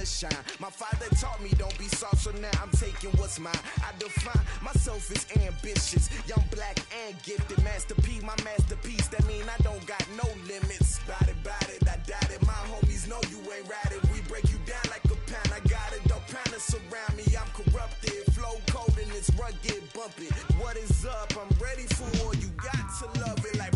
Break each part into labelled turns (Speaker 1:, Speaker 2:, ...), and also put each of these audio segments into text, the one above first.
Speaker 1: shine. My father taught me don't be soft, so now I'm taking what's mine. I define myself as ambitious, young, black, and gifted. Master P, my masterpiece. That mean I don't got no limits. Bout it, I doubt it. My homies know you ain't ride it. We break you down like a pound. I got it, don't pound to surround me. I'm corrupted, flow cold and it's rugged, bump it. What is up? I'm ready for all you got to love it like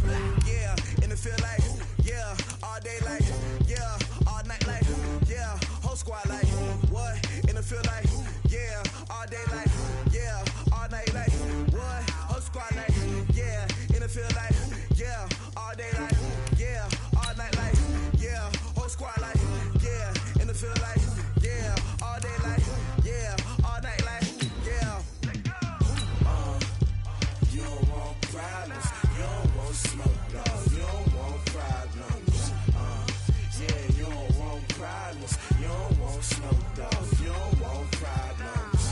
Speaker 1: yeah, and it feel like yeah, all day like yeah, all night like yeah, whole squad like what? And it feel like yeah, all day like yeah, all night like what? Whole squad like yeah, and it feel like yeah, all day like yeah, all night like yeah, whole squad like yeah, and it feel like yeah, all day like yeah, all night like yeah. You don't want problems, you don't want smoke, no, you don't want problems. Yeah, you don't want problems, you don't want smoke, dog, you don't want problems.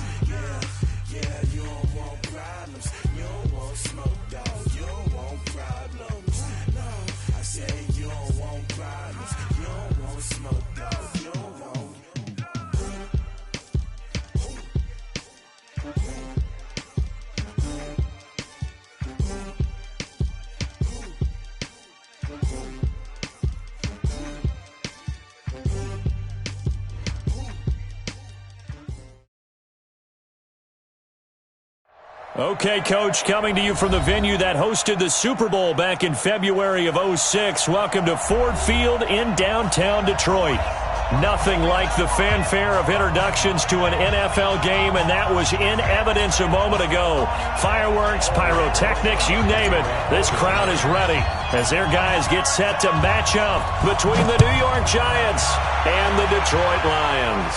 Speaker 1: Yeah, you don't want problems, you don't want smoke, dog, you don't want problems. No, I say you don't want problems, you don't want smoke, dog, you don't want.
Speaker 2: Okay, Coach, coming to you from the venue that hosted the Super Bowl back in February of '06. Welcome to Ford Field in downtown Detroit. Nothing like the fanfare of introductions to an NFL game, and that was in evidence a moment ago. Fireworks, pyrotechnics, you name it. This crowd is ready as their guys get set to match up between the New York Giants and the Detroit Lions.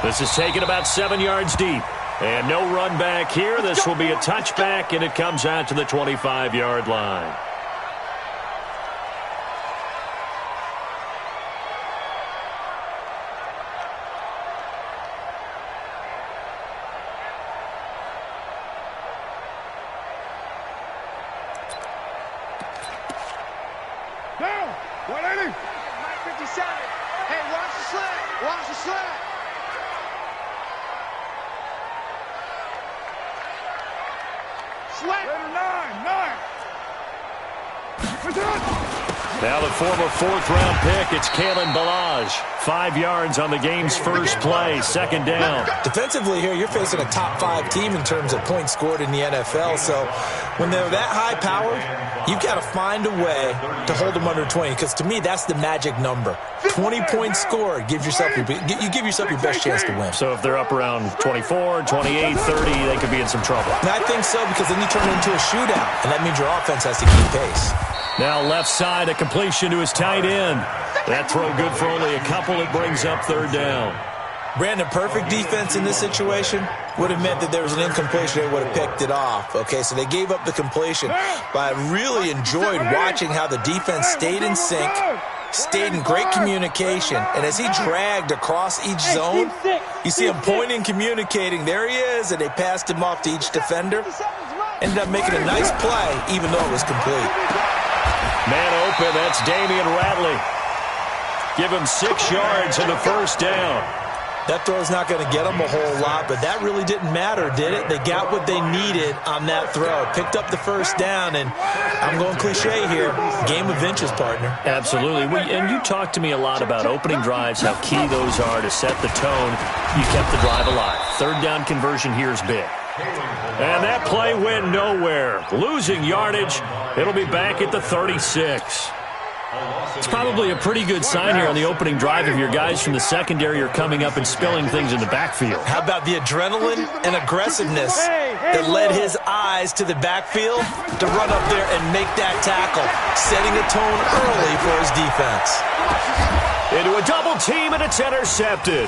Speaker 2: This is taken about 7 yards deep. And no run back here. This will be a touchback, and it comes out to the 25-yard line.
Speaker 3: Down, 180. 57. Hey, watch the slant. Watch the slant.
Speaker 2: Now the former fourth-round pick, it's Kalen Ballage. 5 yards on the game's first play, second down.
Speaker 4: Defensively here, you're facing a top-5 team in terms of points scored in the NFL. So when they're that high-powered, you've got to find a way to hold them under 20, because to me, that's the magic number. 20 points scored, you give yourself your best chance to win.
Speaker 2: So if they're up around 24, 28, 30, they could be in some trouble.
Speaker 4: And I think so, because then you turn it into a shootout, and that means your offense has to keep pace.
Speaker 2: Now left side, a completion to his tight end. That throw good for only a couple. It brings up third down.
Speaker 4: Brandon, perfect defense in this situation would have meant that there was an incompletion. They would have picked it off. Okay, so they gave up the completion. But I really enjoyed watching how the defense stayed in sync, stayed in great communication. And as he dragged across each zone, you see him pointing, communicating. There he is, and they passed him off to each defender. Ended up making a nice play, even though it was complete.
Speaker 2: Man open, that's Damian Ratley. Give him 6 yards and the first down.
Speaker 4: That throw's not going to get them a whole lot, but that really didn't matter, did it? They got what they needed on that throw. Picked up the first down, and I'm going cliche here. Game of inches, partner.
Speaker 2: Absolutely. And you talked to me a lot about opening drives, how key those are to set the tone. You kept the drive alive. Third down conversion here is big. And that play went nowhere. Losing yardage. It'll be back at the 36. It's probably a pretty good sign here on the opening drive if your guys from the secondary are coming up and spilling things in the backfield.
Speaker 4: How about the adrenaline and aggressiveness that led his eyes to the backfield to run up there and make that tackle, setting a tone early for his defense.
Speaker 2: Into a double team, and it's intercepted.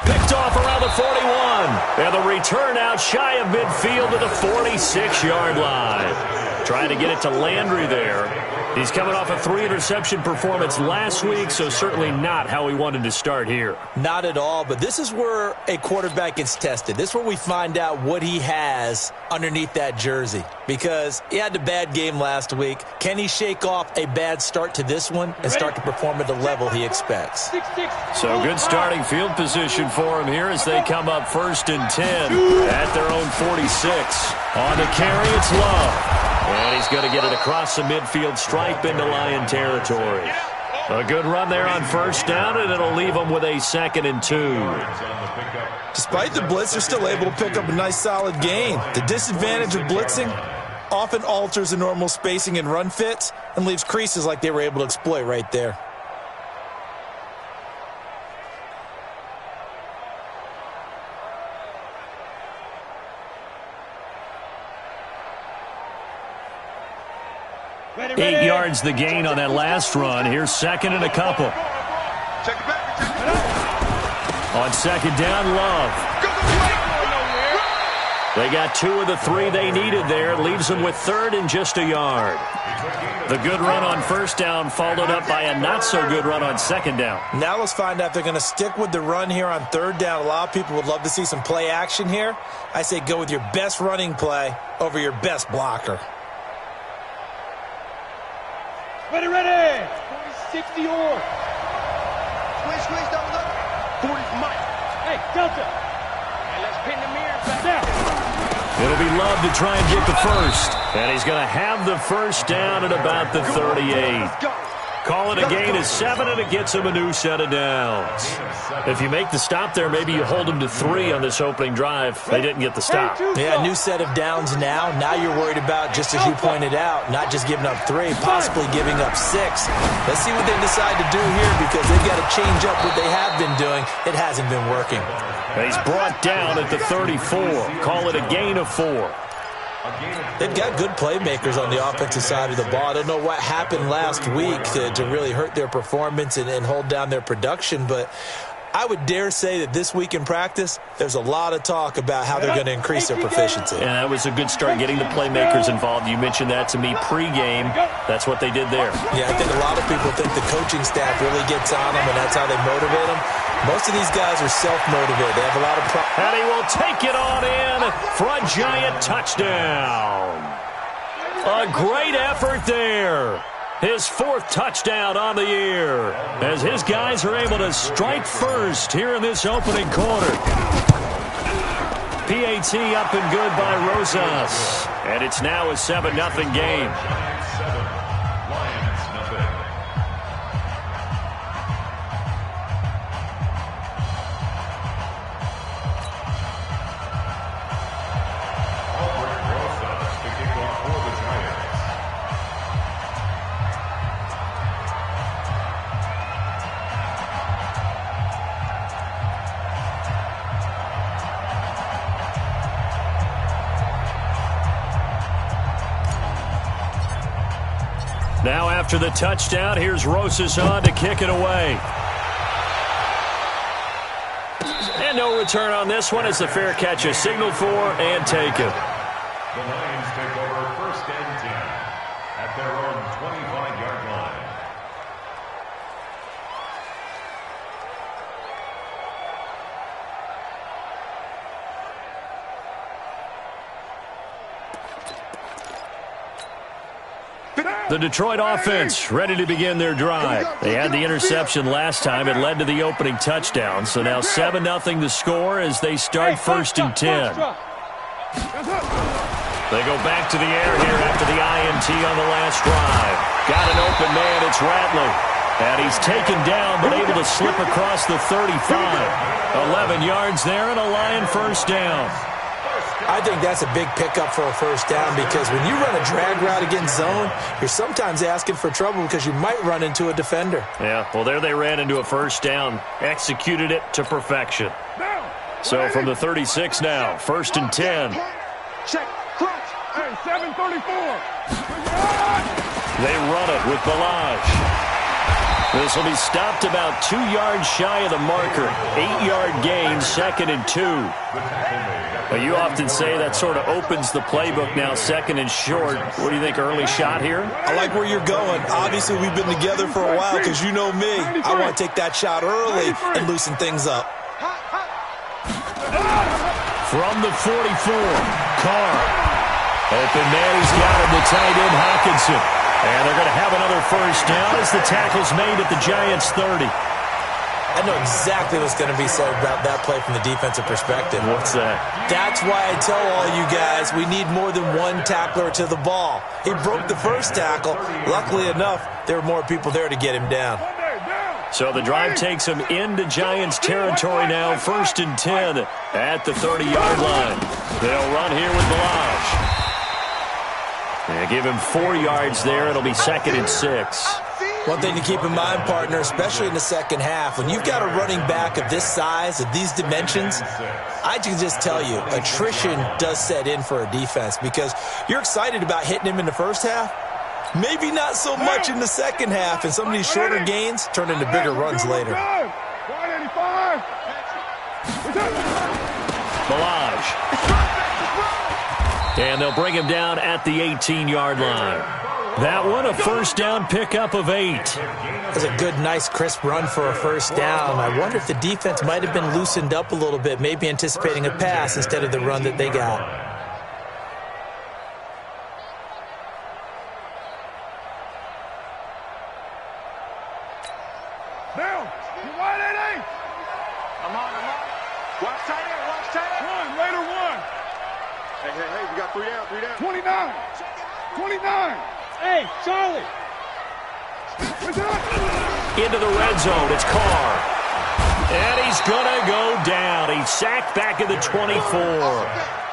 Speaker 2: Picked off around the 41. And the return out shy of midfield to the 46-yard line. Trying to get it to Landry there. He's coming off a 3-interception performance last week, so certainly not how he wanted to start here.
Speaker 4: Not at all, but this is where a quarterback gets tested. This is where we find out what he has underneath that jersey, because he had a bad game last week. Can he shake off a bad start to this one and start to perform at the level he expects?
Speaker 2: So good starting field position for him here as they come up 1st and 10 at their own 46. On the carry, it's Love. And he's going to get it across the midfield stripe into Lion territory. A good run there on 1st down, and it'll leave them with a 2nd and 2.
Speaker 4: Despite the blitz, they're still able to pick up a nice solid gain. The disadvantage of blitzing often alters the normal spacing and run fits and leaves creases like they were able to exploit right there.
Speaker 3: Ready.
Speaker 2: 8 yards the gain on that last run. Here's 2nd and a couple.
Speaker 3: Check it back.
Speaker 2: On 2nd down, Love. They got 2 of the 3 they needed there. Leaves them with 3rd and just a yard. The good run on 1st down followed up by a not-so-good run on 2nd down.
Speaker 4: Now let's find out if they're going to stick with the run here on 3rd down. A lot of people would love to see some play action here. I say go with your best running play over your best blocker.
Speaker 3: Ready. 40-60 or. Squeeze, double up. 40 Mike. Hey, Delta. Hey, let's pin the mirror back down.
Speaker 2: It'll be Love to try and get the 1st. And he's going to have the 1st down at about the 38.
Speaker 3: Let's go.
Speaker 2: Call it a gain of 7, and it gets him a new set of downs. If you make the stop there, maybe you hold him to 3 on this opening drive. They didn't get the stop.
Speaker 4: Yeah, new set of downs now. Now you're worried about, just as you pointed out, not just giving up 3, possibly giving up 6. Let's see what they decide to do here, because they've got to change up what they have been doing. It hasn't been working.
Speaker 2: He's brought down at the 34. Call it a gain of 4.
Speaker 4: They've got good playmakers on the offensive side of the ball. I don't know what happened last week to really hurt their performance and hold down their production, but I would dare say that this week in practice, there's a lot of talk about how they're going to increase their proficiency.
Speaker 2: And that was a good start getting the playmakers involved. You mentioned that to me pregame. That's what they did there.
Speaker 4: Yeah, I think a lot of people think the coaching staff really gets on them, and that's how they motivate them. Most of these guys are self-motivated. They have a lot of
Speaker 2: and he will take it on in for a giant touchdown. A great effort there. His 4th touchdown on the year as his guys are able to strike first here in this opening quarter. PAT up and good by Rosas. And it's now a 7-0 game. Now after the touchdown, here's Rosas on to kick it away. And no return on this one as the fair catch is signaled for and taken.
Speaker 5: The Lions take over 1st and 10 at their own 25-yard line.
Speaker 2: The Detroit offense ready to begin their drive. They had the interception last time. It led to the opening touchdown. So now 7-0 the score as they start 1st and 10. They go back to the air here after the INT on the last drive. Got an open man. It's Ratley. And he's taken down but able to slip across the 35. 11 yards there and a Lion 1st down.
Speaker 4: I think that's a big pickup for a 1st down, because when you run a drag route against zone, you're sometimes asking for trouble because you might run into a defender.
Speaker 2: Yeah, well, there they ran into a 1st down, executed it to perfection. So from the 36 now, 1st and 10.
Speaker 3: Check, crunch. Hey, 7:34.
Speaker 2: They run it with Balaj. This will be stopped about 2 yards shy of the marker. 8-yard gain, 2nd and 2. Well, you often say that sort of opens the playbook now, 2nd and short. What do you think, early shot here?
Speaker 4: I like where you're going. Obviously, we've been together for a while because you know me. I want to take that shot early and loosen things up.
Speaker 2: From the 44, Carr. Open man, he's got him, the tight end, Hawkinson. And they're going to have another first down as the tackle's made at the Giants' 30.
Speaker 4: I know exactly what's going to be said about that play from the defensive perspective.
Speaker 2: What's that?
Speaker 4: That's why I tell all you guys we need more than one tackler to the ball. He broke the first tackle. Luckily enough, there were more people there to get him down.
Speaker 2: So the drive takes him into Giants territory now, 1st and 10 at the 30-yard line. They'll run here with Balaj. They give him 4 yards there. It'll be 2nd and 6.
Speaker 4: One thing to keep in mind, partner, especially in the second half, when you've got a running back of this size, of these dimensions, I can just tell you, attrition does set in for a defense because you're excited about hitting him in the first half. Maybe not so much in the second half, and some of these shorter gains turn into bigger runs later.
Speaker 2: Balaj. And they'll bring him down at the 18-yard line. That one, a first down pickup of 8.
Speaker 4: That's a good, nice, crisp run for a first down. I wonder if the defense might have been loosened up a little bit, maybe anticipating a pass instead of the run that they got.
Speaker 3: Bill, you wide at 8. I'm on. Watch tight end. One, later one. Hey, we got 3 down. 29. Hey, Charlie.
Speaker 2: Into the red zone. It's Carr. And he's going to go down. He's sacked back at the 24.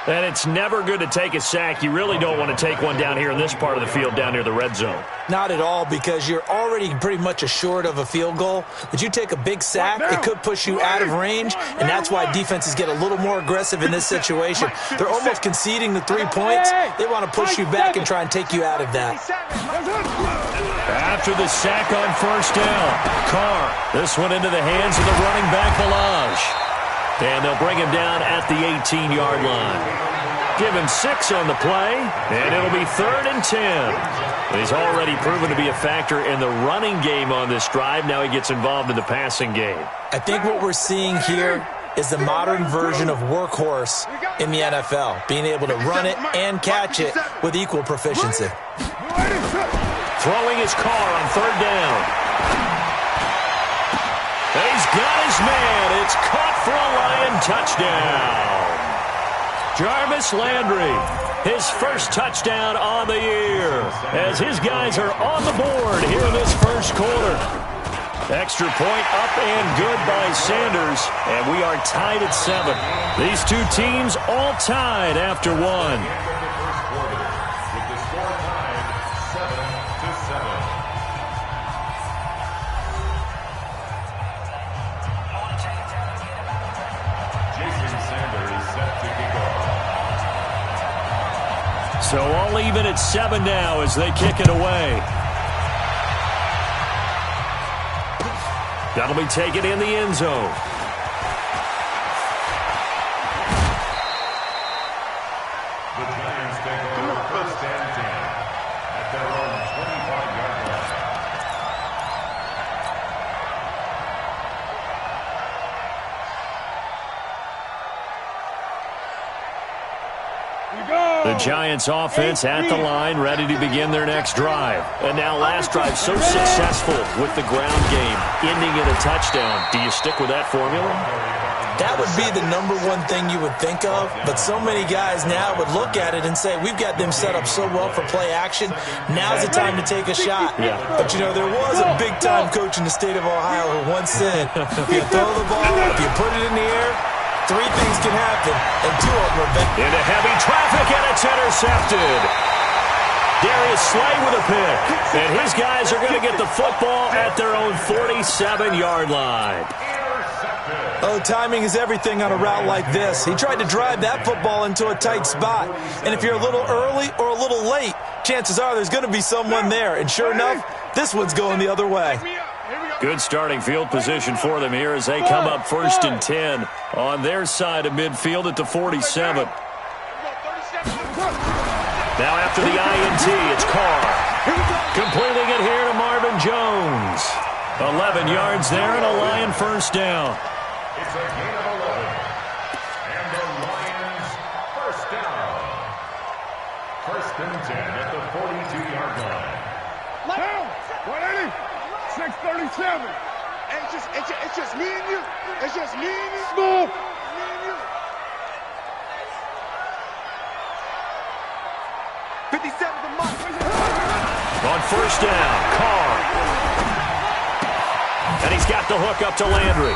Speaker 2: And it's never good to take a sack. You really don't want to take one down here in this part of the field down near the red zone.
Speaker 4: Not at all, because you're already pretty much assured of a field goal. But you take a big sack, it could push you out of range, and that's why defenses get a little more aggressive in this situation. They're almost conceding the 3 points. They want to push you back and try and take you out of that.
Speaker 2: After the sack on first down, Carr. This one into the hands of the running back, Balaj. And they'll bring him down at the 18-yard line. Give him 6 on the play, and it'll be 3rd and 10. He's already proven to be a factor in the running game on this drive. Now he gets involved in the passing game.
Speaker 4: I think what we're seeing here is the modern version of workhorse in the NFL, being able to run it and catch it with equal proficiency.
Speaker 2: Throwing his Carr on 3rd down. He's got his man. It's caught for a Lion touchdown. Jarvis Landry, his first touchdown on the year, as his guys are on the board here in this first quarter. Extra point up and good by Sanders, and we are tied at 7. These two teams all tied after 1. So all even at 7 now as they kick it away. That'll be taken in the end zone.
Speaker 5: The Giants take over 1st and 10 at their own 25-yard line.
Speaker 2: The Giants offense at the line, ready to begin their next drive. And now last drive so successful with the ground game, ending in a touchdown. Do you stick with that formula?
Speaker 4: That would be the number one thing you would think of, but so many guys now would look at it and say, we've got them set up so well for play action, now's the time to take a shot.
Speaker 2: Yeah.
Speaker 4: But, you know, there was a big-time coach in the state of Ohio who once said, if you throw the ball, if you put it in the air, 3 things can happen, and 2 of them are big.
Speaker 2: Into heavy traffic, and it's intercepted. Darius Slay with a pick. And his guys are going to get the football at their own 47-yard line.
Speaker 4: Oh, timing is everything on a route like this. He tried to drive that football into a tight spot. And if you're a little early or a little late, chances are there's going to be someone there. And sure enough, This one's going the other way.
Speaker 2: Good starting field position for them here as they come up 1st and 10 on their side of midfield at the 47. Now after the INT, it's Carr. Completing it here to Marvin Jones. 11 yards there and a Lion first down.
Speaker 5: It's a gain of 11. And the Lions first down. 1st and 10 at the 42-yard line.
Speaker 3: Down. 180. 637.
Speaker 6: It's just me and you. It's just me and you.
Speaker 3: Small.
Speaker 6: Me and you. 57 to Mike.
Speaker 2: On first down, Carr. And he's got the hook up to Landry.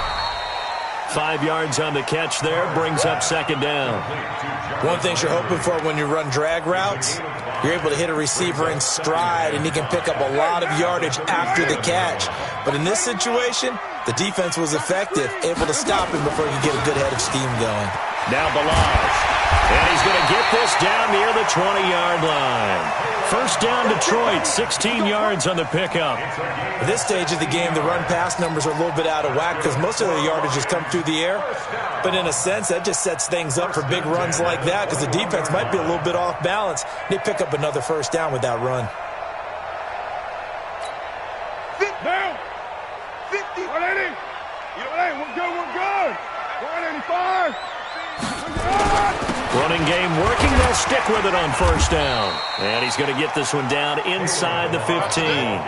Speaker 2: 5 yards on the catch there, brings up 2nd down.
Speaker 4: One thing you're hoping for when you run drag routes, you're able to hit a receiver in stride, and he can pick up a lot of yardage after the catch. But in this situation, the defense was effective, able to stop him before he could get a good head of steam going.
Speaker 2: Now Balazs. And he's going to get this down near the 20-yard line. First down, Detroit, 16 yards on the pickup.
Speaker 4: At this stage of the game, the run-pass numbers are a little bit out of whack because most of the yardage has come through the air. But in a sense, that just sets things up for big runs like that because the defense might be a little bit off balance. They pick up another first down with that run.
Speaker 3: Down. 50. 180. We're good. 185.
Speaker 2: Running game working. They'll stick with it on first down. And he's going to get this one down inside the 15.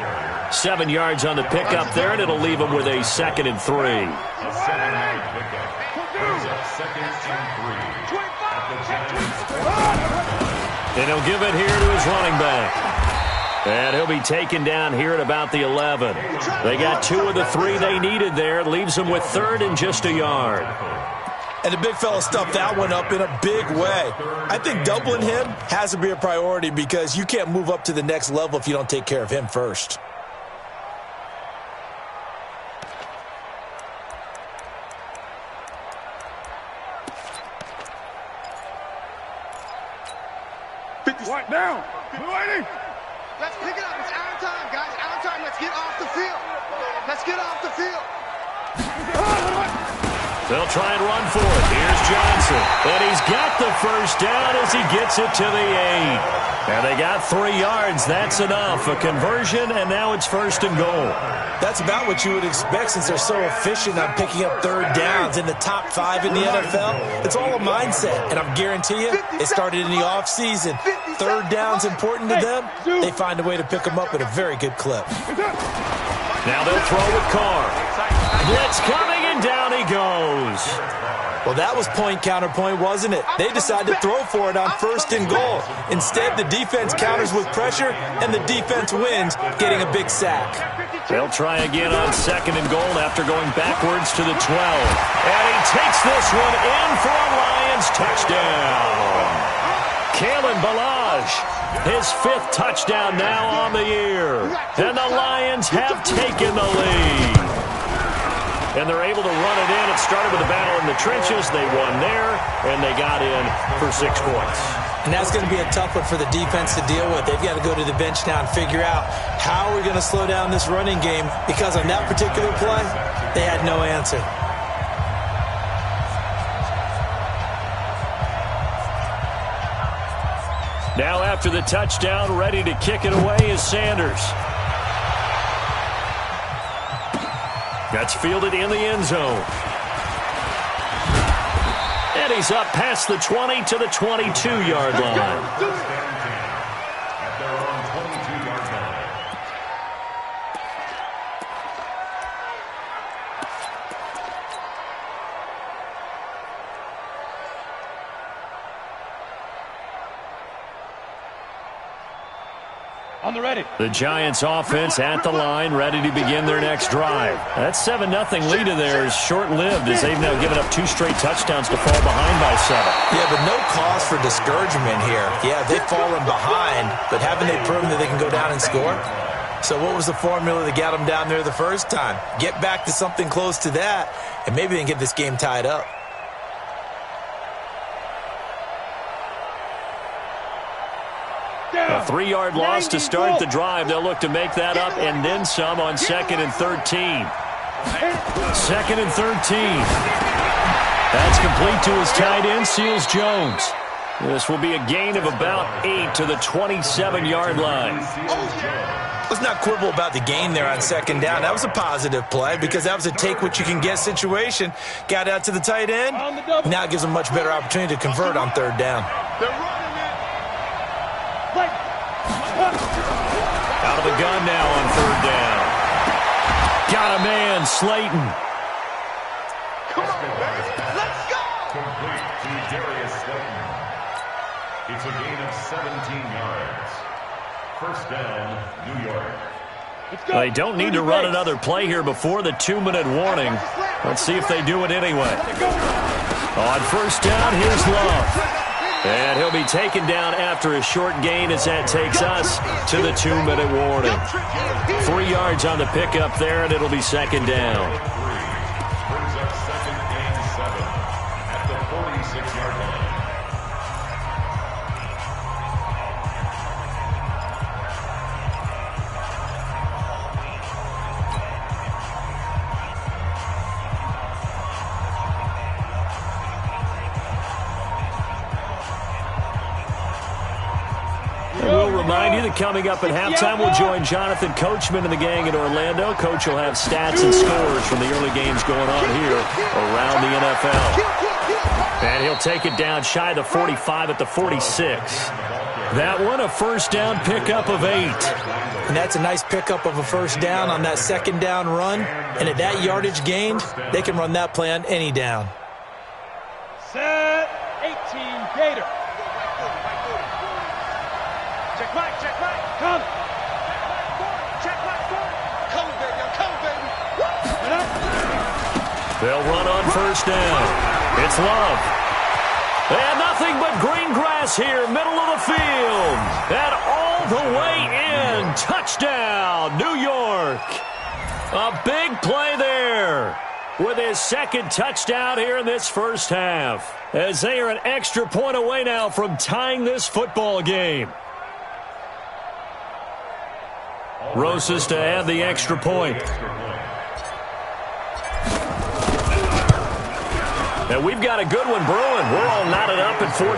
Speaker 2: 7 yards on the pickup there, and it'll leave him with a 2nd and 3.
Speaker 5: A 7-yard pickup. Brings up 2nd and 3. At the Giants.
Speaker 2: And he'll give it here to his running back. And he'll be taken down here at about the 11. They got 2 of the 3 they needed there. It leaves them with 3rd and just a yard.
Speaker 4: And the big fella stuffed that one up in a big way. I think doubling him has to be a priority because you can't move up to the next level if you don't take care of him first.
Speaker 3: What down? 280.
Speaker 6: Let's pick it up. It's our time, guys. Our time. Let's get off the field. Let's get off the field.
Speaker 2: They'll try and run for it. Here's Johnson. And he's got the first down as he gets it to the 8. And they got 3 yards. That's enough. A conversion, and now it's 1st and goal.
Speaker 4: That's about what you would expect since they're so efficient on picking up 3rd downs in the top 5 in the NFL. It's all a mindset, and I'm guarantee you it started in the offseason. 3rd down's important to them. They find a way to pick them up at a very good clip.
Speaker 2: Now they'll throw with Carr. Blitz coming, and down he goes.
Speaker 4: Well, that was point counterpoint, wasn't it? They decided to throw for it on 1st and goal. Instead, the defense counters with pressure, and the defense wins, getting a big sack.
Speaker 2: They'll try again on 2nd and goal after going backwards to the 12. And he takes this one in for a Lions touchdown. Kalen Balazs, his 5th touchdown now on the year. And the Lions have taken the lead. And they're able to run it in. It started with a battle in the trenches. They won there, and they got in for 6 points.
Speaker 4: And that's going to be a tough one for the defense to deal with. They've got to go to the bench now and figure out how we're going to slow down this running game because on that particular play, they had no answer.
Speaker 2: Now after the touchdown, ready to kick it away is Sanders. That's fielded in the end zone. And he's up past the 20 to the 22-yard line.
Speaker 5: At their own 22-yard line.
Speaker 3: On the ready.
Speaker 2: The Giants offense at the line, ready to begin their next drive. That 7-0 lead of theirs short-lived as they've now given up 2 straight touchdowns to fall behind by 7.
Speaker 4: Yeah, but no cause for discouragement here. Yeah, they've fallen behind, but haven't they proven that they can go down and score? So what was the formula that got them down there the first time? Get back to something close to that, and maybe they can get this game tied up.
Speaker 2: A 3-yard loss to start the drive. They'll look to make that up and then some on 2nd and 13. 2nd and 13. That's complete to his tight end, Seals Jones. This will be a gain of about 8 to the 27-yard line.
Speaker 4: Let's not quibble about the gain there on 2nd down. That was a positive play because that was a take-what-you-can-get situation. Got out to the tight end. Now it gives them a much better opportunity to convert on 3rd down.
Speaker 2: Out of the gun now on 3rd down. Got a man, Slayton.
Speaker 6: Let's go!
Speaker 5: Complete to Darius Slayton. It's a gain of 17 yards. 1st down, New York.
Speaker 2: They don't need to run another play here before the 2-minute warning. Let's see if they do it anyway. On 1st down, here's Love. And he'll be taken down after a short gain as that takes us to the 2-minute warning. 3 yards on the pickup there, and it'll be 2nd down.
Speaker 5: Brings up 2nd and 7 at the 46-yard line.
Speaker 2: We'll remind you that coming up at halftime, we'll join Jonathan Coachman and the gang in Orlando. Coach will have stats and scores from the early games going on here around the NFL. And he'll take it down shy of the 45 at the 46. That one, a 1st down pickup of 8.
Speaker 4: And that's a nice pickup of a 1st down on that 2nd down run. And at that yardage gained, they can run that play on any down.
Speaker 3: Set 18, Gator. Check back, come. Check back, come, baby, come, baby.
Speaker 2: They'll run on 1st down. It's Love. And nothing but green grass here, middle of the field. And all the way in. Touchdown, New York. A big play there with his 2nd touchdown here in this 1st half. As they are an extra point away now from tying this football game. Rosas to add the extra point. And we've got a good one brewing. We're all knotted up at 14.
Speaker 5: That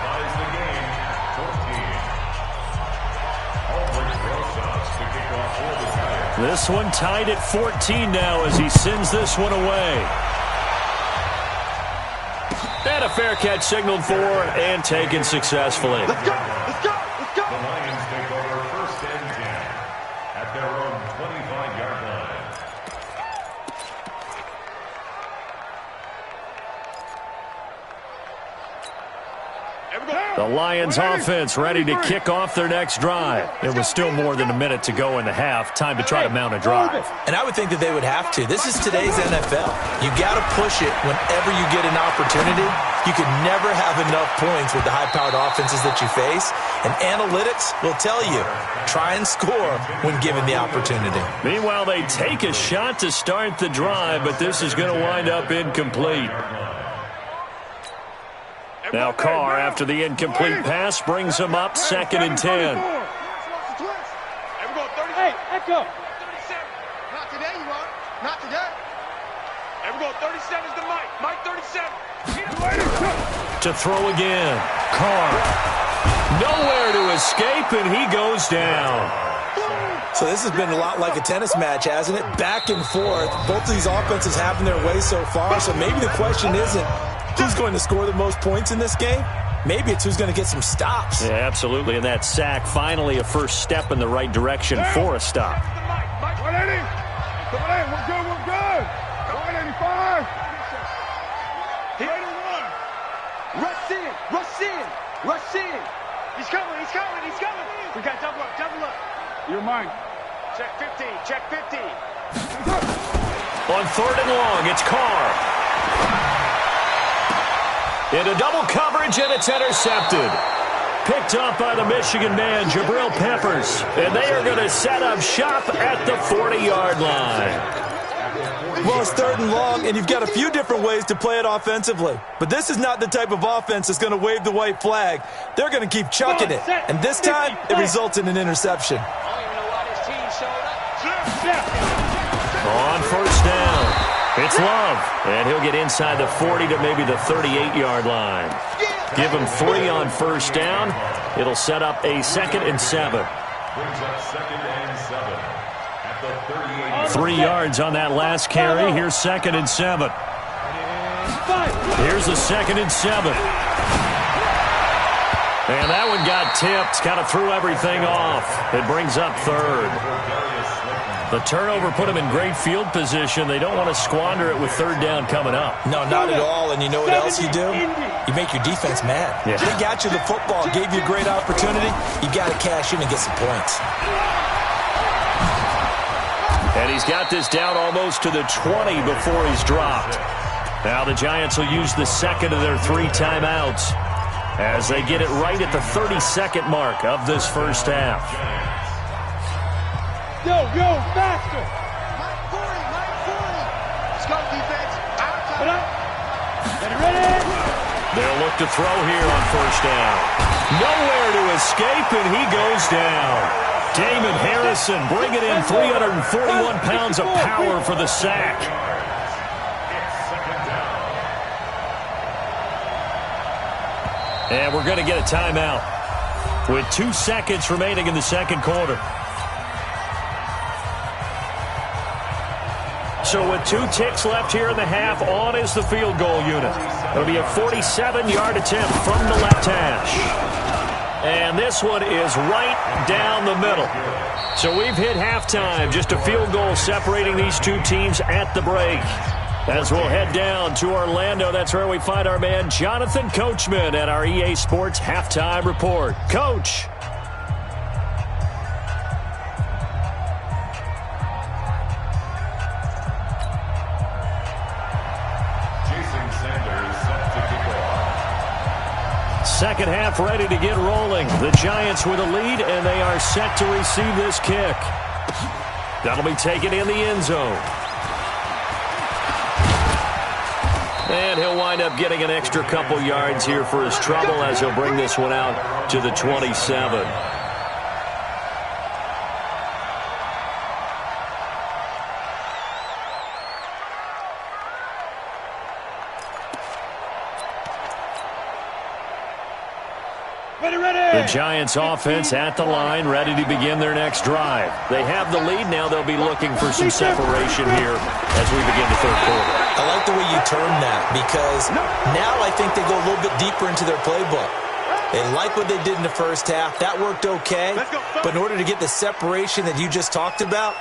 Speaker 5: ties the game at 14. Rosas to kick off for the Giants.
Speaker 2: This one tied at 14 now as he sends this one away. And a fair catch signaled for and taken successfully.
Speaker 6: Let's go! Let's go! Let's go!
Speaker 5: The Lions take over 1st and 10 at their own 25-yard line.
Speaker 2: The Lions offense ready to kick off their next drive. It was still more than a minute to go in the half. Time to try to mount a drive.
Speaker 4: And I would think that they would have to. This is today's NFL. You got to push it whenever you get an opportunity. You can never have enough points with the high-powered offenses that you face. And analytics will tell you, try and score when given the opportunity.
Speaker 2: Meanwhile, they take a shot to start the drive, but this is going to wind up incomplete. Now Carr, after the incomplete pass, brings him up 2nd and 10.
Speaker 3: Hey, Echo.
Speaker 6: Not today, you are. Not today.
Speaker 3: Everyone, 37 is the Mike. Mike 37.
Speaker 2: To throw again. Carr. Nowhere to escape, and he goes down.
Speaker 4: So this has been a lot like a tennis match, hasn't it? Back and forth. Both of these offenses having their way so far. So maybe the question isn't who's going to score the most points in this game. Maybe it's who's going to get some stops.
Speaker 2: Yeah, absolutely. And that sack, finally a first step in the right direction for a stop.
Speaker 3: 180. Come on in. We're good. We're good. 185. 81.
Speaker 6: Rush in. Rush in. Rush in. He's coming. He's coming. He's coming. We got double up. Double up.
Speaker 3: You're mine.
Speaker 6: Check 15. Check 15.
Speaker 2: On 3rd and long, it's Carr. Into double coverage, and it's intercepted. Picked up by the Michigan man, Jabril Peppers. And they are going to set up shop at the 40-yard line.
Speaker 4: Well, it's 3rd and long, and you've got a few different ways to play it offensively. But this is not the type of offense that's going to wave the white flag. They're going to keep chucking it. And this time, it results in an interception.
Speaker 2: On first down, it's Love. And he'll get inside the 40 to maybe the 38-yard line. Give him 3 on first down. It'll set up a 2nd and 7.
Speaker 5: Brings up 2nd and 7 at the 38.
Speaker 2: 3 yards on that last carry. Here's 2nd and 7. Here's the 2nd and 7. And that one got tipped. Kind of threw everything off. It brings up 3rd. The turnover put them in great field position. They don't want to squander it with 3rd down coming up.
Speaker 4: No, not at all. And you know what else you do? You make your defense mad.
Speaker 2: Yeah.
Speaker 4: They got you the football, gave you a great opportunity. You got to cash in and get some points.
Speaker 2: And he's got this down almost to the 20 before he's dropped. Now the Giants will use the 2nd of their 3 timeouts as they get it right at the 32nd mark of this first half.
Speaker 3: Yo, faster!
Speaker 6: Mike 40. Let's go, defense.
Speaker 3: Ready?
Speaker 2: They'll look to throw here on first down. Nowhere to escape, and he goes down. Damon Harrison bringing in 341 pounds of power for the sack. And we're going to get a timeout with 2 seconds remaining in the second quarter. So with 2 ticks left here in the half, on is the field goal unit. It'll be a 47-yard attempt from the left hash. And this one is right down the middle. So we've hit halftime, just a field goal separating these 2 teams at the break. As we'll head down to Orlando, that's where we find our man Jonathan Coachman at our EA Sports Halftime Report. Coach. Second half ready to get rolling. The Giants with a lead, and they are set to receive this kick. That'll be taken in the end zone. And he'll wind up getting an extra couple yards here for his trouble as he'll bring this one out to the 27. The Giants offense at the line, ready to begin their next drive. They have the lead. Now they'll be looking for some separation here as we begin the third quarter.
Speaker 4: I like the way you term that because now I think they go a little bit deeper into their playbook. They like what they did in the first half. That worked okay. But in order to get the separation that you just talked about,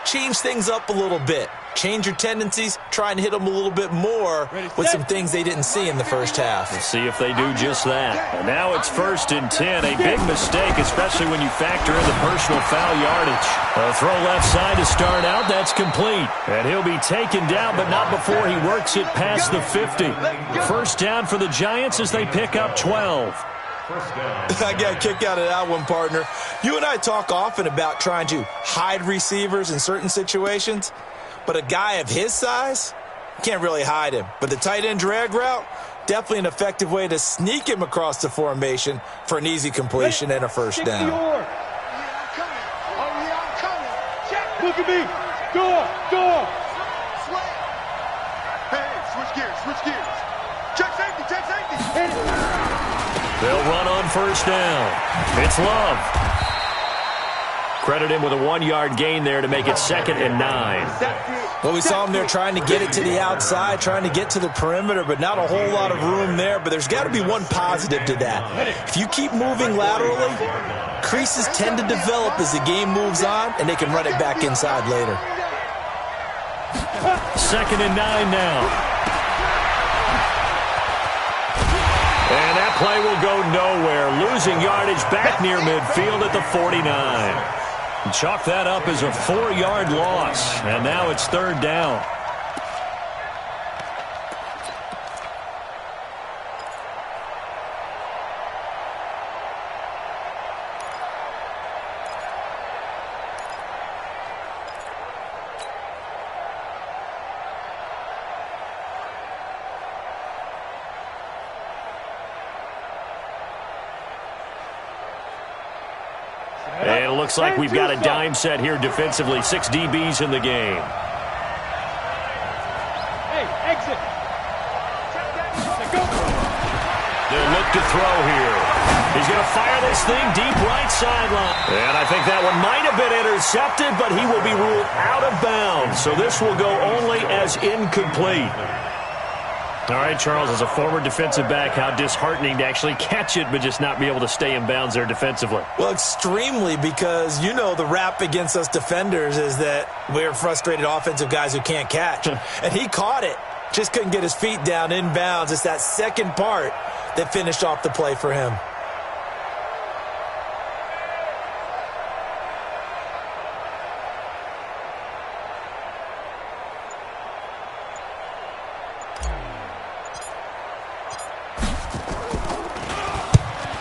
Speaker 4: change things up a little bit. Change your tendencies, try and hit them a little bit more with some things they didn't see in the first half.
Speaker 2: We'll see if they do just that. And now it's 1st and 10. A big mistake, especially when you factor in the personal foul yardage. A throw left side to start out. That's complete. And he'll be taken down, but not before he works it past the 50. First down for the Giants as they pick up 12.
Speaker 4: I got a kick out of that one, partner. You and I talk often about trying to hide receivers in certain situations. But a guy of his size, can't really hide him. But the tight end drag route, definitely an effective way to sneak him across the formation for an easy completion and a first down.
Speaker 3: Look at me. Door.
Speaker 6: Hey, switch gears. Check safety.
Speaker 2: They'll run on first down. It's Love. Credit him with a 1-yard gain there to make it 2nd and 9.
Speaker 4: Well, we saw him there trying to get it to the outside, trying to get to the perimeter, but not a whole lot of room there. But there's got to be one positive to that. If you keep moving laterally, creases tend to develop as the game moves on, and they can run it back inside later.
Speaker 2: 2nd and 9 now. And that play will go nowhere. Losing yardage back near midfield at the 49. Chalk that up as a 4-yard loss. And now it's 3rd down. And it looks like we've got a dime set here defensively. 6 DBs in the game.
Speaker 3: Hey, exit.
Speaker 2: They'll look to throw here. He's going to fire this thing deep right sideline. And I think that one might have been intercepted, but he will be ruled out of bounds. So this will go only as incomplete. All right, Charles, as a former defensive back, how disheartening to actually catch it but just not be able to stay in bounds there defensively.
Speaker 4: Well, extremely, because you know the rap against us defenders is that we're frustrated offensive guys who can't catch. And he caught it. Just couldn't get his feet down in bounds. It's that second part that finished off the play for him.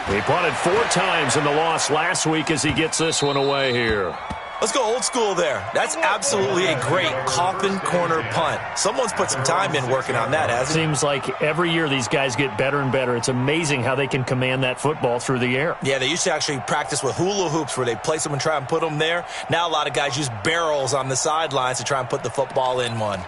Speaker 2: He punted 4 times in the loss last week as he gets this one away here.
Speaker 4: Let's go old school there. That's absolutely a great coffin corner punt. Someone's put some time in working on that, hasn't it?
Speaker 2: Seems like every year these guys get better and better. It's amazing how they can command that football through the air.
Speaker 4: Yeah, they used to actually practice with hula hoops where they place them and try and put them there. Now a lot of guys use barrels on the sidelines to try and put the football in one.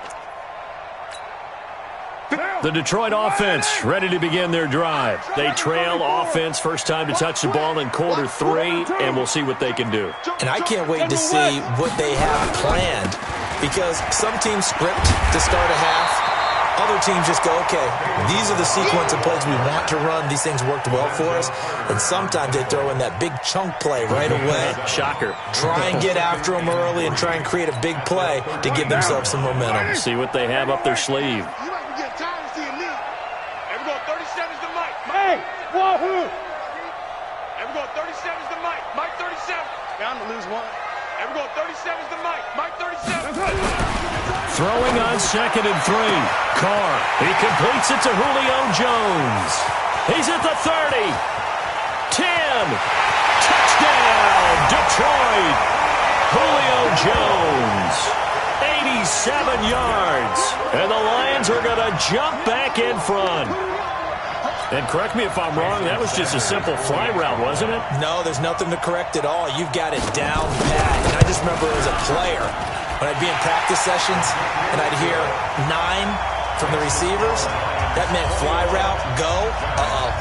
Speaker 2: The Detroit offense ready to begin their drive. They trail offense first time to touch the ball in quarter 3, and we'll see what they can do.
Speaker 4: And I can't wait to see what they have planned, because some teams script to start a half. Other teams just go, okay, these are the sequence of plays we want to run. These things worked well for us. And sometimes they throw in that big chunk play right away.
Speaker 2: Shocker.
Speaker 4: Try and get after them early and try and create a big play to give themselves some momentum.
Speaker 2: See what they have up their sleeve.
Speaker 3: Hey, wahoo!
Speaker 6: And we're going 37's the Mike. Mike 37. Bound to lose one. And we're going 37's the Mike. Mike 37.
Speaker 2: Throwing on 2nd and 3. Carr. He completes it to Julio Jones. He's at the 30. 10. Touchdown, Detroit. Julio Jones. 87 yards. And the Lions are going to jump back in front. And correct me if I'm wrong, that was just a simple fly route, wasn't it?
Speaker 4: No, there's nothing to correct at all. You've got it down pat. And I just remember as a player, when I'd be in practice sessions and I'd hear 9 from the receivers, that meant fly route, go,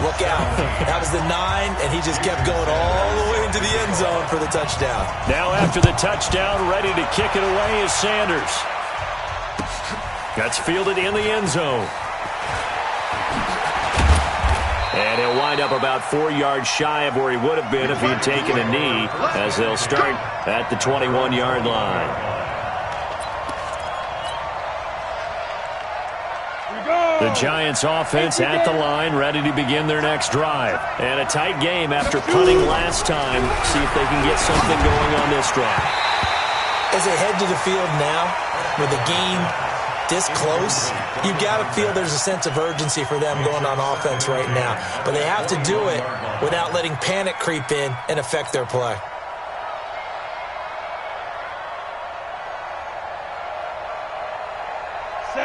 Speaker 4: look out. That was the 9, and he just kept going all the way into the end zone for the touchdown.
Speaker 2: Now after the touchdown, ready to kick it away is Sanders. That's fielded in the end zone. And he'll wind up about 4 yards shy of where he would have been if he had taken a knee, as they'll start at the 21-yard line. The Giants offense at the line, ready to begin their next drive. And a tight game after punting last time. See if they can get something going on this drive.
Speaker 4: As they head to the field now, with the game this close, you got to feel there's a sense of urgency for them going on offense right now. But they have to do it without letting panic creep in and affect their play.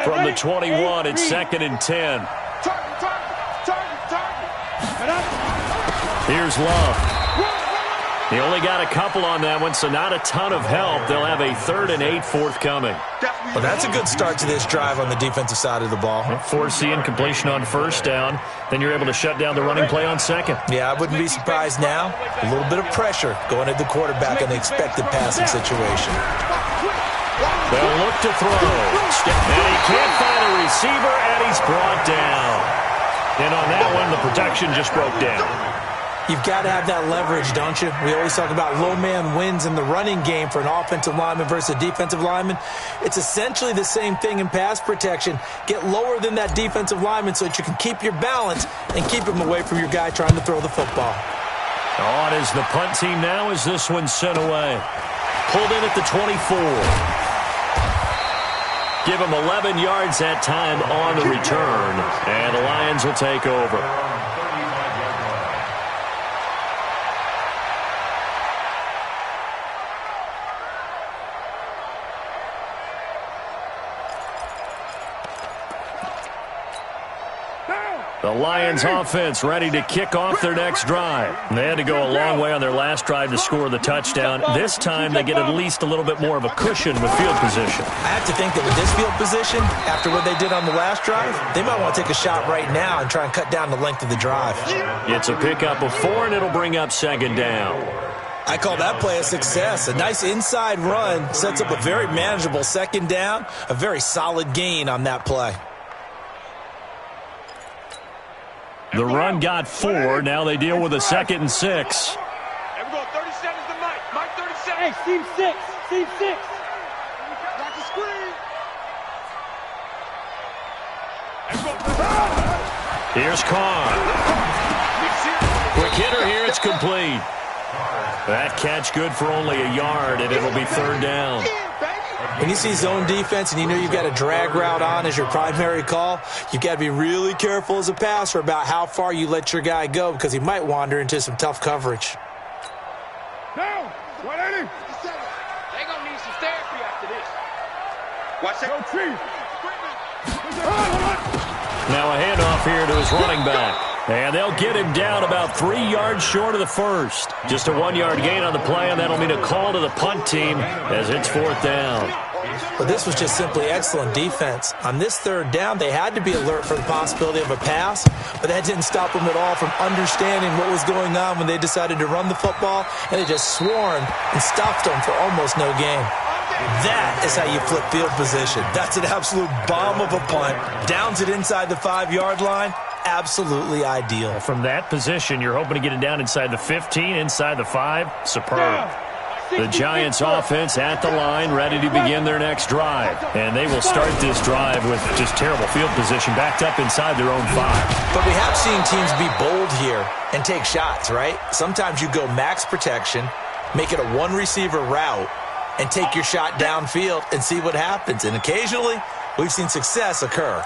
Speaker 2: From the 21, it's 2nd and 10. Here's Love. He only got a couple on that one, so not a ton of help. They'll have a 3rd and 8 forthcoming.
Speaker 4: Well, that's a good start to this drive on the defensive side of the ball.
Speaker 2: Forcing completion on 1st down. Then you're able to shut down the running play on 2nd.
Speaker 4: Yeah, I wouldn't be surprised now. A little bit of pressure going at the quarterback in the expected passing situation.
Speaker 2: They'll look to throw. And he can't find a receiver, and he's brought down. And on that one, the protection just broke down.
Speaker 4: You've got to have that leverage, don't you? We always talk about low man wins in the running game for an offensive lineman versus a defensive lineman. It's essentially the same thing in pass protection. Get lower than that defensive lineman so that you can keep your balance and keep him away from your guy trying to throw the football.
Speaker 2: On is the punt team now as this one's sent away. Pulled in at the 24. Give him 11 yards that time on the return. And the Lions will take over. The Lions offense ready to kick off their next drive. They had to go a long way on their last drive to score the touchdown. This time they get at least a little bit more of a cushion with field position.
Speaker 4: I have to think that with this field position, after what they did on the last drive, they might want to take a shot right now and try and cut down the length of the drive.
Speaker 2: It's a pickup of 4, and it'll bring up second down.
Speaker 4: I call that play a success. A nice inside run sets up a very manageable second down, a very solid gain on that play.
Speaker 2: The run got 4. Now they deal with a 2nd and 6.
Speaker 6: And we're going 37 to Mike. Mike 37.
Speaker 7: Hey, Steve 6. Steve 6.
Speaker 6: Got the screen.
Speaker 2: Here's Carr. Quick hitter here. It's complete. That catch good for only a yard, and it'll be 3rd down.
Speaker 4: When you see zone defense and you know you've got a drag route on as your primary call, you've got to be really careful as a passer about how far you let your guy go because he might wander into some tough coverage.
Speaker 3: Down. 180.
Speaker 6: They're going to need some therapy after this. Watch that.
Speaker 3: Go, Chief.
Speaker 2: Now a handoff here to his running back. And they'll get him down about 3 yards short of the first. Just a 1-yard gain on the play, and that'll mean a call to the punt team as it's 4th down.
Speaker 4: But this was just simply excellent defense. On this 3rd down, they had to be alert for the possibility of a pass, but that didn't stop them at all from understanding what was going on when they decided to run the football, and they just swarmed and stopped them for almost no gain. That is how you flip field position. That's an absolute bomb of a punt. Downs it inside the 5-yard line. Absolutely ideal.
Speaker 2: From that position, you're hoping to get it down inside the 15, inside the 5. Superb. The Giants offense at the line, ready to begin their next drive. And they will start this drive with just terrible field position, backed up inside their own 5.
Speaker 4: But we have seen teams be bold here and take shots, right? Sometimes you go max protection, make it a one-receiver route, and take your shot downfield and see what happens. And occasionally, we've seen success occur.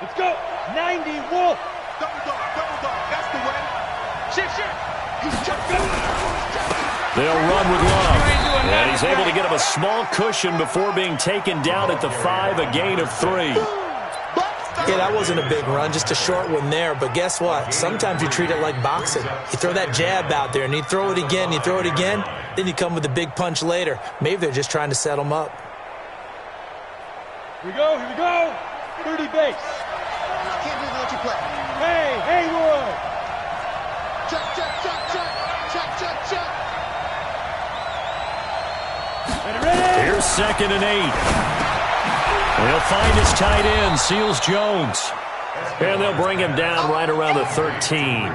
Speaker 7: Let's go. 90, Wolf.
Speaker 6: Double dog. That's the way. Shit.
Speaker 2: They'll run with Love. And he's able to get him a small cushion before being taken down at the 5, a gain of 3.
Speaker 4: Yeah, that wasn't a big run, just a short one there. But guess what? Sometimes you treat it like boxing. You throw that jab out there, and you throw it again, then you come with a big punch later. Maybe they're just trying to set them up.
Speaker 7: Here we go. 30 base.
Speaker 6: Can't do what you play.
Speaker 7: Hey, Haywood.
Speaker 6: Check.
Speaker 2: Here's 2nd and 8. He'll find his tight end, Seals Jones. And they'll bring him down right around the 13.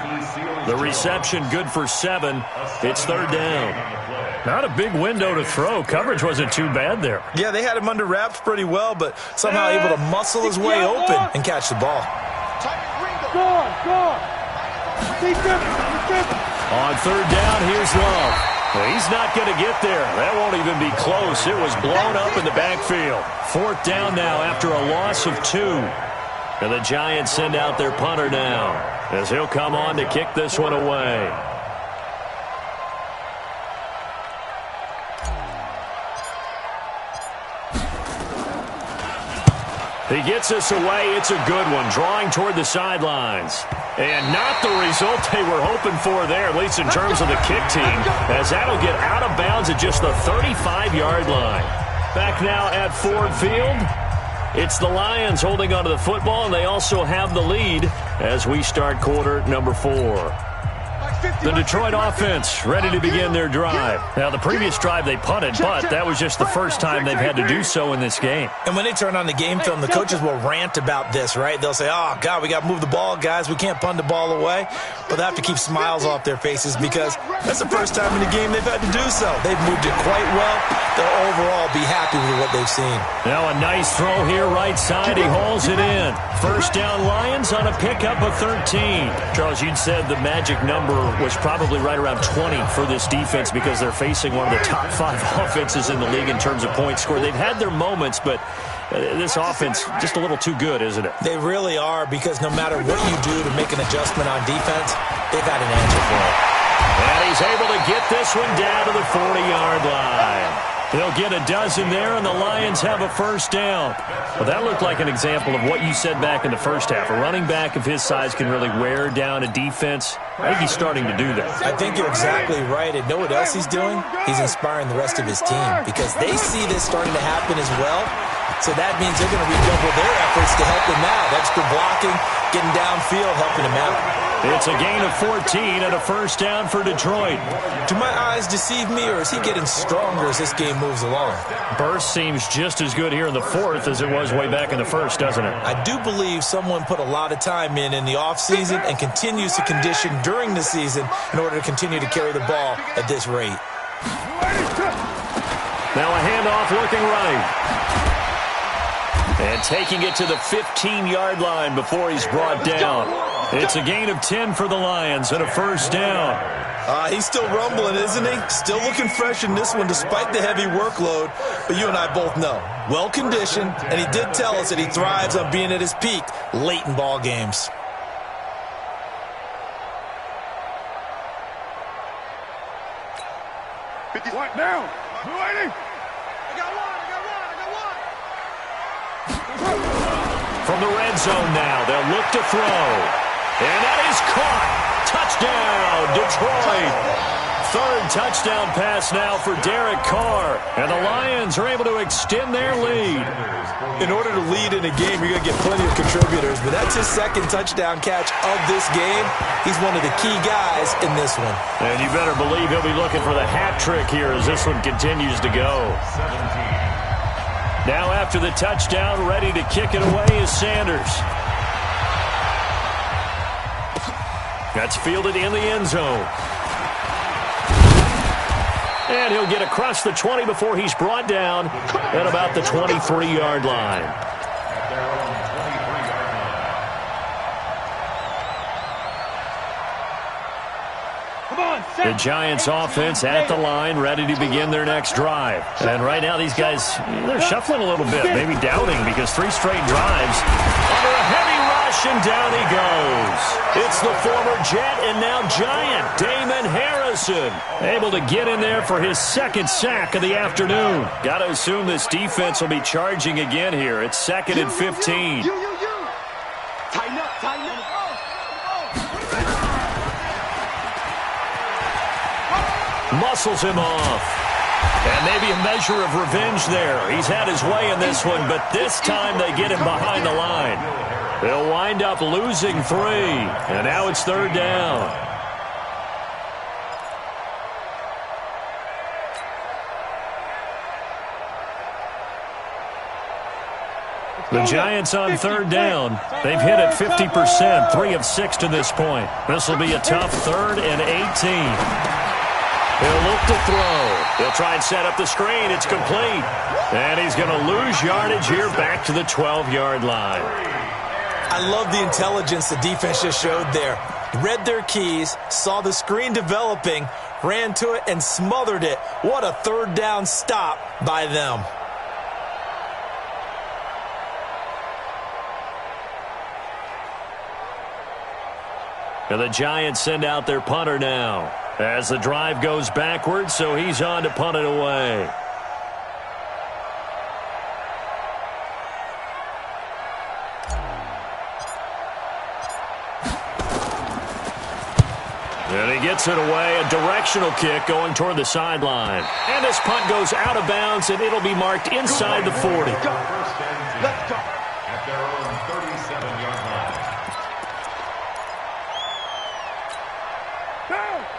Speaker 2: The reception good for 7. It's 3rd down. Not a big window to throw. Coverage wasn't too bad there.
Speaker 4: Yeah, they had him under wraps pretty well, but somehow able to muscle his way open and catch the ball.
Speaker 7: Go.
Speaker 2: On 3rd down, here's Love. Well, he's not going to get there. That won't even be close. It was blown up in the backfield. 4th down now after a loss of 2. And the Giants send out their punter now as he'll come on to kick this one away. He gets us away. It's a good one, drawing toward the sidelines. And not the result they were hoping for there, at least in terms of the kick team, as that'll get out of bounds at just the 35-yard line. Back now at Ford Field, it's the Lions holding onto the football, and they also have the lead as we start quarter number 4. The Detroit offense ready to begin their drive. Now, the previous drive they punted, but that was just the first time they've had to do so in this game.
Speaker 4: And when they turn on the game film, the coaches will rant about this, right? They'll say, oh, God, we got to move the ball, guys. We can't punt the ball away. But they have to keep smiles off their faces because that's the first time in the game they've had to do so. They've moved it quite well. They'll overall be happy with what they've seen.
Speaker 2: Now a nice throw here right side. He hauls it in. 1st down Lions on a pickup of 13. Charles, you'd said the magic number was probably right around 20 for this defense because they're facing one of the top 5 offenses in the league in terms of points scored. They've had their moments, but This offense just a little too good, isn't it?
Speaker 4: They really are, because no matter what you do to make an adjustment on defense, they've got an answer for it.
Speaker 2: And he's able to get this one down to the 40-yard line. They'll get a dozen there, and the Lions have a first down. Well, that looked like an example of what you said back in the first half. A running back of his size can really wear down a defense. I think he's starting to do that.
Speaker 4: I think you're exactly right. And know what else he's doing? He's inspiring the rest of his team, because they see this starting to happen as well. So that means they're going to redouble their efforts to help him out. Extra blocking, getting downfield, helping him out.
Speaker 2: It's a gain of 14 and a first down for Detroit.
Speaker 4: Do my eyes deceive me, or is he getting stronger as this game moves along?
Speaker 2: Burst seems just as good here in the fourth as it was way back in the first, doesn't it?
Speaker 4: I do believe someone put a lot of time in the offseason and continues to condition during the season in order to continue to carry the ball at this rate.
Speaker 2: Now a handoff looking right. And taking it to the 15-yard line before he's brought down. It's a gain of 10 for the Lions and a first down.
Speaker 4: He's still rumbling, isn't he? Still looking fresh in this one despite the heavy workload. But you and I both know, well-conditioned, and he did tell us that he thrives on being at his peak late in ball games.
Speaker 3: What now? 280.
Speaker 2: From the red zone now, they'll look to throw. And that is caught. Touchdown, Detroit. Third touchdown pass now for Derek Carr. And the Lions are able to extend their lead.
Speaker 4: In order to lead in a game, you're going to get plenty of contributors, but that's his second touchdown catch of this game. He's one of the key guys in this one.
Speaker 2: And you better believe he'll be looking for the hat trick here as this one continues to go. Now after the touchdown, ready to kick it away is Sanders. That's fielded in the end zone. And he'll get across the 20 before he's brought down at about the 23-yard line. The Giants offense at the line, ready to begin their next drive. And right now these guys, they're shuffling a little bit, maybe doubting, because 3 straight drives. Under a heavy rush, and down he goes. It's the former Jet and now Giant, Damon Harrison, able to get in there for his second sack of the afternoon. Got to assume this defense will be charging again here. It's 2nd and 15.
Speaker 6: Tighten up, tighten up.
Speaker 2: Muscles him off. And maybe a measure of revenge there. He's had his way in this one, but this time they get him behind the line. They'll wind up losing 3. And now it's 3rd down. The Giants on 3rd down. They've hit it 50%, 3 of 6 to this point. This will be a tough 3rd and 18. He'll look to throw. He'll try and set up the screen. It's complete. And he's going to lose yardage here back to the 12-yard line.
Speaker 4: I love the intelligence the defense just showed there. Read their keys, saw the screen developing, ran to it, and smothered it. What a 3rd down stop by them.
Speaker 2: And the Giants send out their punter now as the drive goes backwards, so he's on to punt it away. And he gets it away, a directional kick going toward the sideline. And this punt goes out of bounds, and it'll be marked inside the 40.
Speaker 5: Let's go. At their own 37-yard line.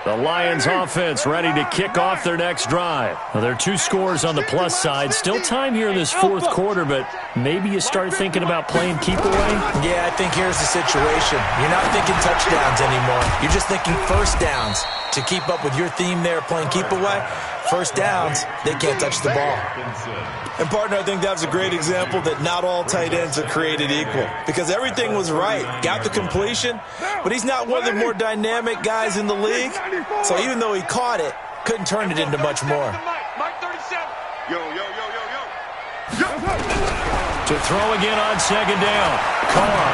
Speaker 2: The Lions offense ready to kick off their next drive. Well, there are 2 scores on the plus side. Still time here in this 4th quarter, but maybe you start thinking about playing keep away?
Speaker 4: Yeah, I think here's the situation. You're not thinking touchdowns anymore. You're just thinking first downs. To keep up with your theme there, playing keep away, first downs, they can't touch the ball. And, partner, I think that was a great example that not all tight ends are created equal, because everything was right. Got the completion, but he's not one of the more dynamic guys in the league. So even though he caught it, couldn't turn it into much more.
Speaker 6: Mike 37. Yo.
Speaker 2: To throw again on second down. Carr.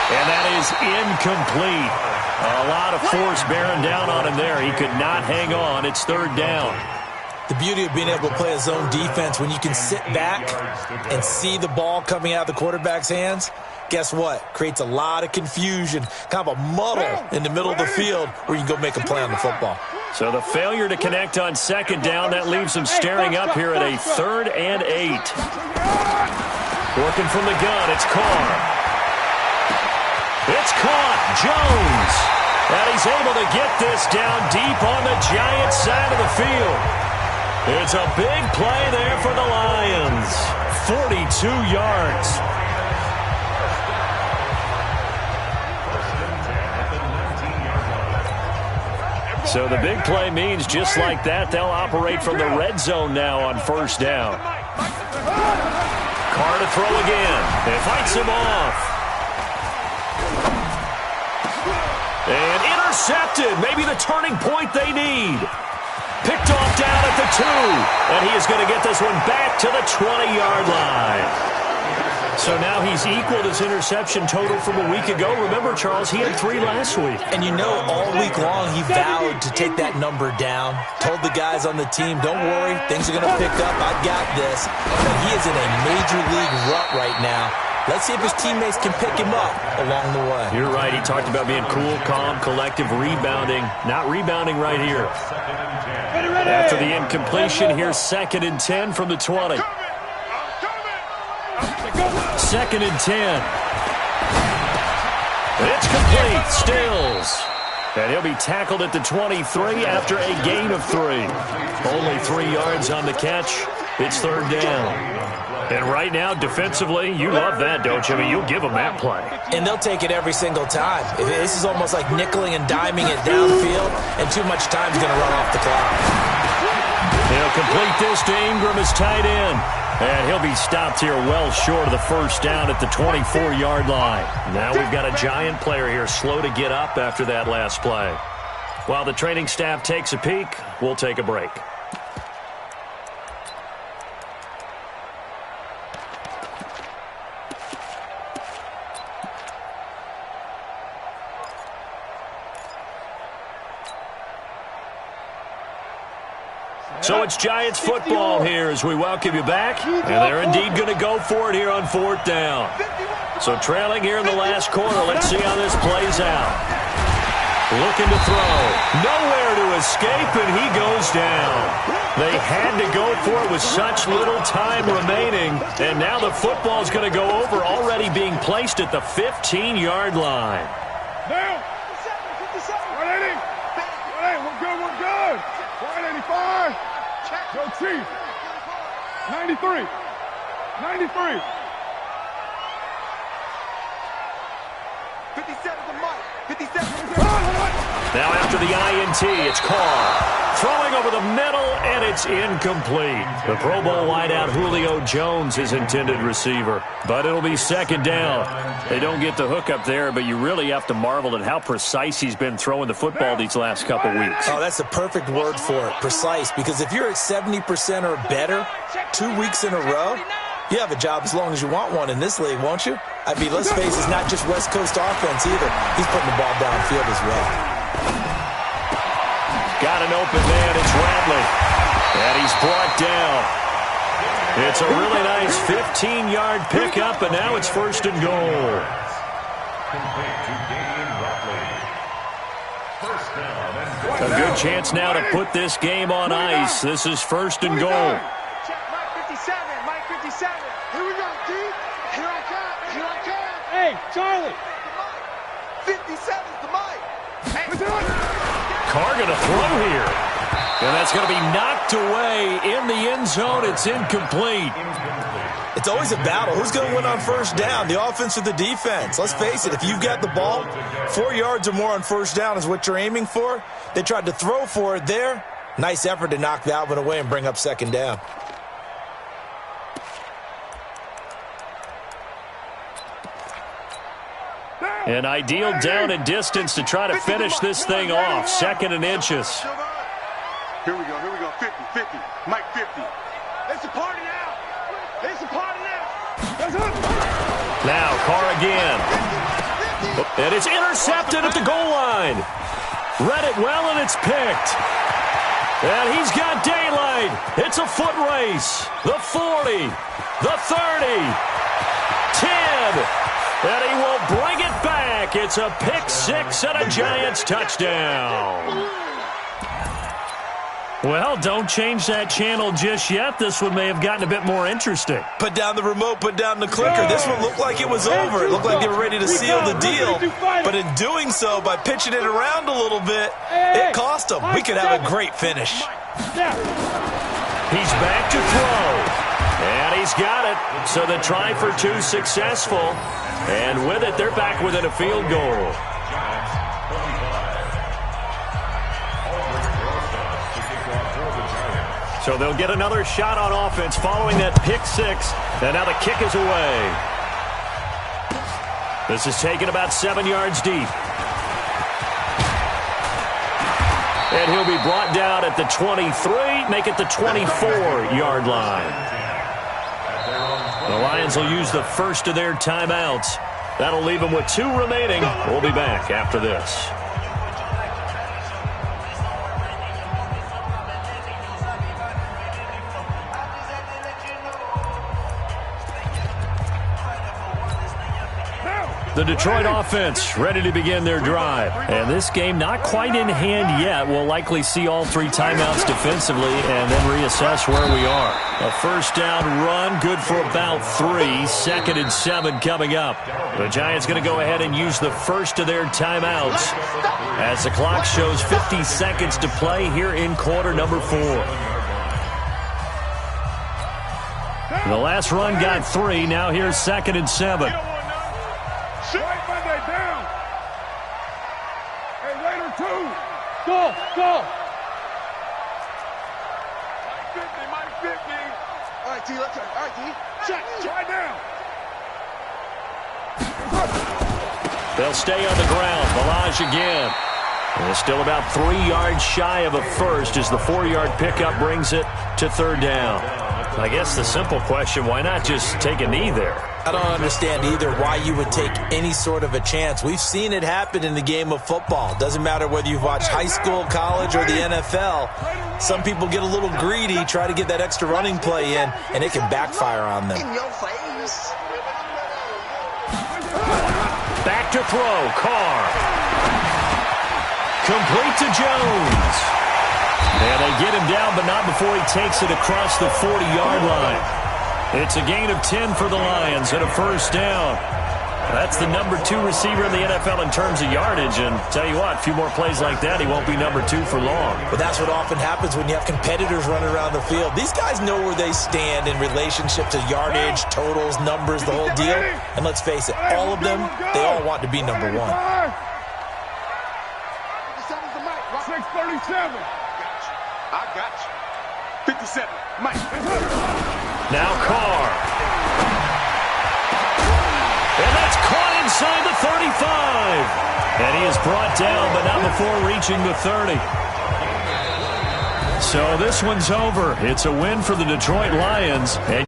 Speaker 2: And that is incomplete. A lot of force bearing down on him there. He could not hang on. It's third down.
Speaker 4: The beauty of being able to play a zone defense, when you can sit back and see the ball coming out of the quarterback's hands, guess what? Creates a lot of confusion, kind of a muddle in the middle of the field where you can go make a play on the football.
Speaker 2: So the failure to connect on second down, that leaves them staring up here at a 3rd and 8. Working from the gun, it's Carr. It's caught. Jones. And he's able to get this down deep on the Giants side of the field. It's a big play there for the Lions. 42 yards. So the big play means just like that, they'll operate from the red zone now on first down. Carr to throw again. It fights him off. And intercepted. Maybe the turning point they need. Picked off down at the 2. And he is going to get this one back to the 20-yard line. So now he's equaled his interception total from a week ago. Remember, Charles, he had 3 last week.
Speaker 4: And you know, all week long he vowed to take that number down. Told the guys on the team, don't worry, things are going to pick up. I got this. But he is in a major league rut right now. Let's see if his teammates can pick him up along the way.
Speaker 2: You're right. He talked about being cool, calm, collective, rebounding. Not rebounding right here. After the incompletion, here's 2nd and 10 from the 20. 2nd and 10. It's complete. Stills. And he'll be tackled at the 23 after a gain of 3. Only 3 yards on the catch. It's third down. And right now, defensively, you love that, don't you? I mean, you'll give them that play.
Speaker 4: And they'll take it every single time. This is almost like nickeling and diming it downfield, and too much time's going to run off the clock.
Speaker 2: He'll complete this to Ingram as tight end. And he'll be stopped here well short of the first down at the 24-yard line. Now we've got a Giant player here slow to get up after that last play. While the training staff takes a peek, we'll take a break. So it's Giants football here as we welcome you back. And they're indeed going to go for it here on 4th down. So trailing here in the last quarter. Let's see how this plays out. Looking to throw. Nowhere to escape, and he goes down. They had to go for it with such little time remaining. And now the football's going to go over, already being placed at the 15-yard line.
Speaker 3: Down. 180. 180. We're good. We're good. 185. Go Chief. 93. 93.
Speaker 6: 57 to Mike. 57.
Speaker 2: Now after the INT, it's Carr. Throwing over the middle, and it's incomplete. The Pro Bowl wideout Julio Jones, his intended receiver. But it'll be 2nd down. They don't get the hook up there, but you really have to marvel at how precise he's been throwing the football these last couple weeks.
Speaker 4: Oh, that's the perfect word for it, precise. Because if you're at 70% or better 2 weeks in a row, you have a job as long as you want one in this league, won't you? I mean, let's face it, it's not just West Coast offense either. He's putting the ball downfield as well.
Speaker 2: Got an open man, it's Radley. And he's brought down. It's a really nice 15-yard pickup, and now it's 1st and goal. A good chance now to put this game on ice. This is 1st and goal.
Speaker 6: Mike 57. Mike 57. Here we go, dude. Here I come. Here I come.
Speaker 7: Hey, Charlie.
Speaker 6: 57's the Mike. Hey.
Speaker 2: Carr going to throw here. And that's going to be knocked away in the end zone. It's incomplete.
Speaker 4: It's always a battle. Who's going to win on first down, the offense or the defense? Let's face it, if you've got the ball, 4 yards or more on first down is what you're aiming for. They tried to throw for it there. Nice effort to knock that one away and bring up 2nd down.
Speaker 2: An ideal down and distance to try to finish this thing off. 2nd and inches.
Speaker 6: Here we go. 50. Mike 50. It's a party now. It's a party now.
Speaker 2: Now Carr again. And it's intercepted at the goal line. Read it well, and it's picked. And he's got daylight. It's a foot race. The 40, the 30, 10. And he will bring it back. It's a pick six and a Giants touchdown. Well, don't change that channel just yet. This one may have gotten a bit more interesting.
Speaker 4: Put down the remote, put down the clicker. This one looked like it was over. It looked like they were ready to seal the deal. But in doing so, by pitching it around a little bit, it cost them. We could have a great finish.
Speaker 2: He's back to throw. And he's got it. So the try for two successful. And with it, they're back within a field goal. So they'll get another shot on offense following that pick six. And now the kick is away. This is taken about 7 yards deep. And he'll be brought down at the 23, make it the 24-yard line. The Lions will use the first of their timeouts. That'll leave them with 2 remaining. We'll be back after this. The Detroit offense ready to begin their drive. And this game not quite in hand yet. We'll likely see all 3 timeouts defensively and then reassess where we are. A first down run, good for about 3. 2nd and 7 coming up. The Giants going to go ahead and use the first of their timeouts as the clock shows 50 seconds to play here in quarter number 4. The last run got 3. Now here's 2nd and 7.
Speaker 3: Right Monday down. Hey, Raider 2.
Speaker 7: Go, go.
Speaker 6: Mike 50. All right, T, let's go. All right, T. Check.
Speaker 3: Right down.
Speaker 2: They'll stay on the ground. Balaj again. And it's still about 3 yards shy of a first as the 4-yard pickup brings it to 3rd down. I guess the simple question, why not just take a knee there?
Speaker 4: I don't understand either why you would take any sort of a chance. We've seen it happen in the game of football. Doesn't matter whether you've watched high school, college, or the NFL. Some people get a little greedy, try to get that extra running play in, and it can backfire on them.
Speaker 6: In your face.
Speaker 2: Back to throw. Carr. Complete to Jones. And they get him down, but not before he takes it across the 40-yard line. It's a gain of 10 for the Lions and a first down. That's the number 2 receiver in the NFL in terms of yardage. And tell you what, a few more plays like that, he won't be number 2 for long.
Speaker 4: But that's what often happens when you have competitors running around the field. These guys know where they stand in relationship to yardage, totals, numbers, the whole deal. And let's face it, all of them, they all want to be number 1.
Speaker 3: 637.
Speaker 6: I got you. 57. Mike.
Speaker 2: Now Carr. And that's caught inside the 35. And he is brought down, but not before reaching the 30. So this one's over. It's a win for the Detroit Lions. And